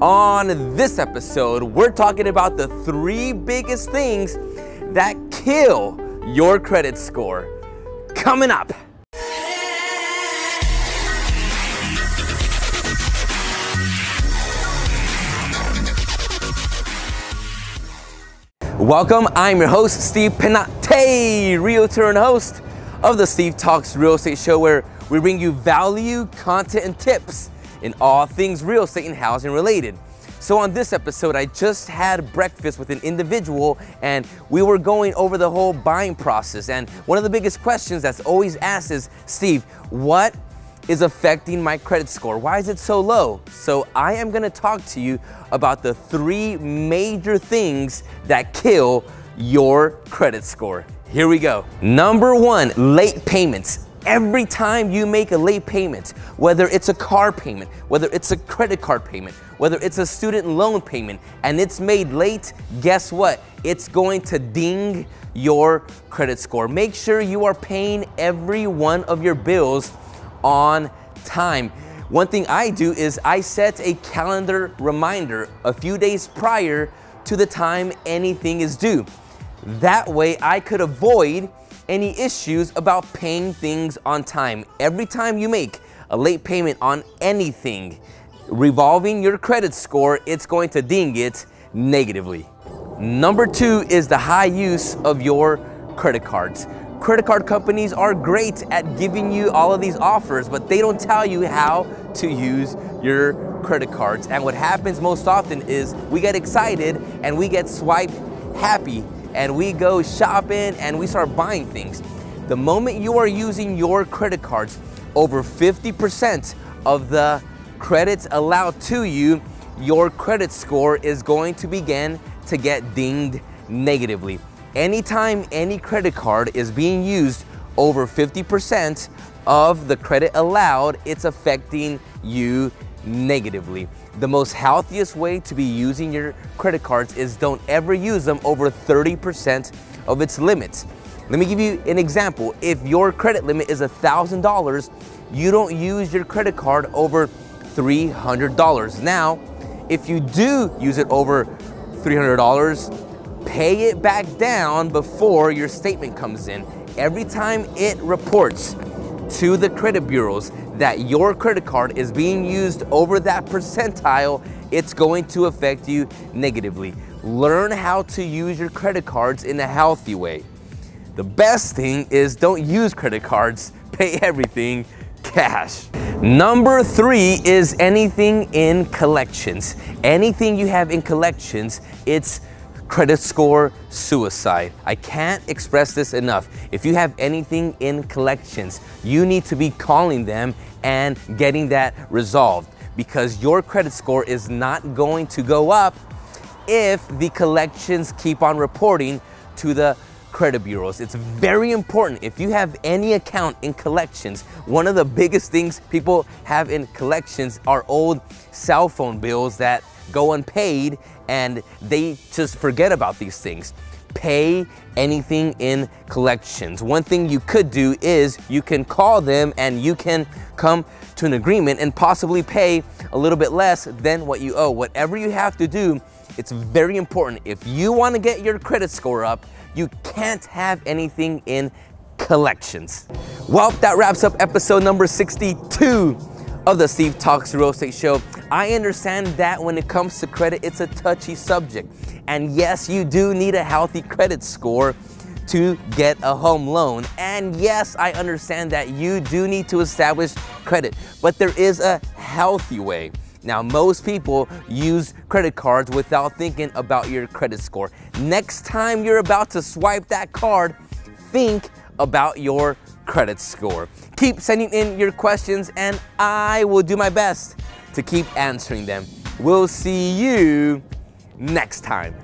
On this episode, we're talking about the 3 biggest things that kill your credit score. Coming up. Welcome, I'm your host, Steve Penate, realtor and host of the Steve Talks Real Estate Show, where we bring you value, content, and tips in all things real estate and housing related. So on this episode, I just had breakfast with an individual and we were going over the whole buying process. And one of the biggest questions that's always asked is, Steve, what is affecting my credit score? Why is it so low? So I am gonna talk to you about the 3 major things that kill your credit score. Here we go. Number 1, late payments. Every time you make a late payment, whether it's a car payment, whether it's a credit card payment, whether it's a student loan payment, and it's made late, guess what? It's going to ding your credit score. Make sure you are paying every one of your bills on time. One thing I do is I set a calendar reminder a few days prior to the time anything is due. That way I could avoid any issues about paying things on time. Every time you make a late payment on anything revolving your credit score, it's going to ding it negatively. Number 2 is the high use of your credit cards. Credit card companies are great at giving you all of these offers, but they don't tell you how to use your credit cards. And what happens most often is we get excited and we get swipe happy and we go shopping and we start buying things. The moment you are using your credit cards, over 50% of the credits allowed to you, your credit score is going to begin to get dinged negatively. Anytime any credit card is being used over 50% of the credit allowed, it's affecting you negatively. The most healthiest way to be using your credit cards is don't ever use them over 30% of its limits. Let me give you an example. If your credit limit is $1,000, you don't use your credit card over $300. Now, if you do use it over $300, pay it back down before your statement comes in. Every time it reports to the credit bureaus that your credit card is being used over that percentile, it's going to affect you negatively. Learn how to use your credit cards in a healthy way. The best thing is don't use credit cards, pay everything cash. Number 3 is anything in collections. Anything you have in collections, it's credit score suicide. I can't express this enough. If you have anything in collections, you need to be calling them and getting that resolved, because your credit score is not going to go up if the collections keep on reporting to the credit bureaus. It's very important. If you have any account in collections, one of the biggest things people have in collections are old cell phone bills that go unpaid and they just forget about these things. Pay anything in collections. One thing you could do is you can call them and you can come to an agreement and possibly pay a little bit less than what you owe. Whatever you have to do, it's very important. If you want to get your credit score up, you can't have anything in collections. Well, that wraps up episode number 62 of the Steve Talks Real Estate Show. I understand that when it comes to credit, it's a touchy subject. And yes, you do need a healthy credit score to get a home loan. And yes, I understand that you do need to establish credit, but there is a healthy way. Now, most people use credit cards without thinking about your credit score. Next time you're about to swipe that card, think about your credit score. Keep sending in your questions and I will do my best to keep answering them. We'll see you next time.